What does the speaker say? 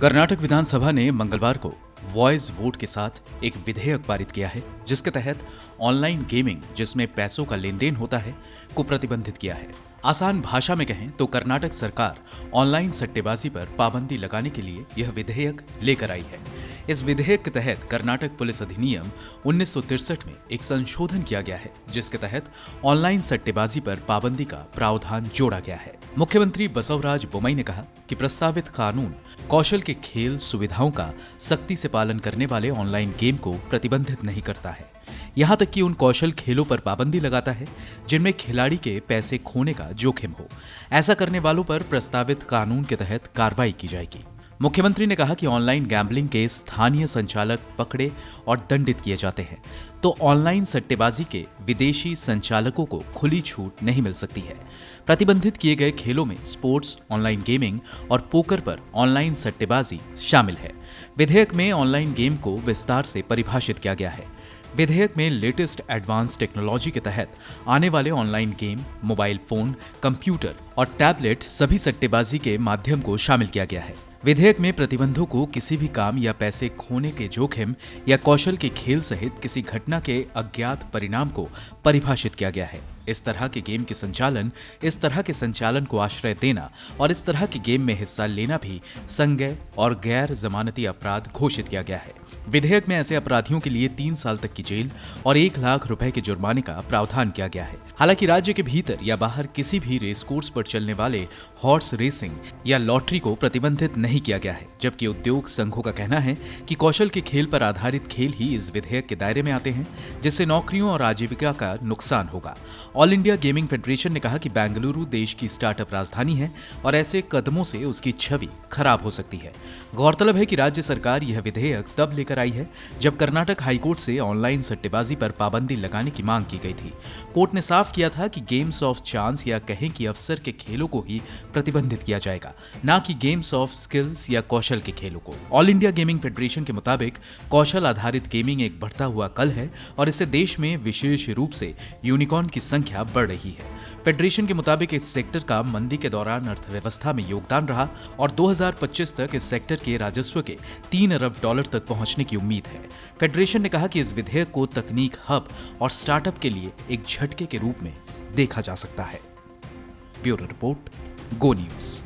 कर्नाटक विधानसभा ने मंगलवार को वॉइस वोट के साथ एक विधेयक पारित किया है जिसके तहत ऑनलाइन गेमिंग जिसमें पैसों का लेन देन होता है को प्रतिबंधित किया है। आसान भाषा में कहें तो कर्नाटक सरकार ऑनलाइन सट्टेबाजी पर पाबंदी लगाने के लिए यह विधेयक लेकर आई है। इस विधेयक के तहत कर्नाटक पुलिस अधिनियम 1963 में एक संशोधन किया गया है जिसके तहत ऑनलाइन सट्टेबाजी पर पाबंदी का प्रावधान जोड़ा गया है। मुख्यमंत्री बसवराज बोम्मई ने कहा कि प्रस्तावित कानून कौशल के खेल सुविधाओं का सख्ती से पालन करने वाले ऑनलाइन गेम को प्रतिबंधित नहीं करता है, यहाँ तक कि उन कौशल खेलों पर पाबंदी लगाता है जिनमें खिलाड़ी के पैसे खोने का जोखिम हो। ऐसा करने वालों पर प्रस्तावित कानून के तहत कार्रवाई की जाएगी। मुख्यमंत्री ने कहा कि ऑनलाइन गैम्बलिंग के स्थानीय संचालक पकड़े और दंडित किए जाते हैं तो ऑनलाइन सट्टेबाजी के विदेशी संचालकों को खुली छूट नहीं मिल सकती है। प्रतिबंधित किए गए खेलों में स्पोर्ट्स, ऑनलाइन गेमिंग और पोकर पर ऑनलाइन सट्टेबाजी शामिल है। विधेयक में ऑनलाइन गेम को विस्तार से परिभाषित किया गया है। विधेयक में लेटेस्ट एडवांस टेक्नोलॉजी के तहत आने वाले online game, mobile phone, computer और टैबलेट सभी सट्टेबाजी के माध्यम को शामिल किया गया है। विधेयक में प्रतिबंधों को किसी भी काम या पैसे खोने के जोखिम या कौशल के खेल सहित किसी घटना के अज्ञात परिणाम को परिभाषित किया गया है। इस तरह के संचालन को आश्रय देना और इस तरह के गेम में हिस्सा लेना भी संज्ञेय और गैर जमानती अपराध घोषित किया गया है। विधेयक में ऐसे अपराधियों के लिए 3 साल तक की जेल और 1 लाख रुपए के जुर्माने का प्रावधान किया गया है। हालांकि राज्य के भीतर या बाहर किसी भी रेस कोर्स पर चलने वाले हॉर्स रेसिंग या लॉटरी को प्रतिबंधित नहीं किया गया है, जबकि उद्योग संघों का कहना है कि कौशल के खेल पर आधारित खेल ही इस विधेयक के दायरे में आते हैं, जिससे नौकरियों और आजीविका का नुकसान होगा। ऑल इंडिया गेमिंग फेडरेशन ने कहा कि बेंगलुरु देश की स्टार्टअप राजधानी है और ऐसे कदमों से उसकी छवि खराब हो सकती है। गौरतलब है कि राज्य सरकार यह विधेयक तब लेकर आई है जब कर्नाटक हाईकोर्ट से ऑनलाइन सट्टेबाजी पर पाबंदी लगाने की मांग की गई थी। कोर्ट ने साफ किया था कि गेम्स ऑफ चांस या कहें कि अवसर के खेलों को ही प्रतिबंधित किया जाएगा, ना कि गेम्स ऑफ स्किल्स या कौशल के खेलों को। ऑल इंडिया गेमिंग फेडरेशन के मुताबिक कौशल आधारित गेमिंग एक बढ़ता हुआ कल है और इससे देश में विशेष रूप से यूनिकॉर्न की संख्या बढ़ रही है। फेडरेशन के मुताबिक इस सेक्टर का मंदी के दौरान अर्थव्यवस्था में योगदान रहा और 2025 तक इस सेक्टर के राजस्व के 3 अरब डॉलर तक पहुंचने की उम्मीद है। फेडरेशन ने कहा कि इस विधेयक को तकनीक हब और स्टार्टअप के लिए एक झटके के रूप में देखा जा सकता है। ब्यूरो रिपोर्ट, गो न्यूज।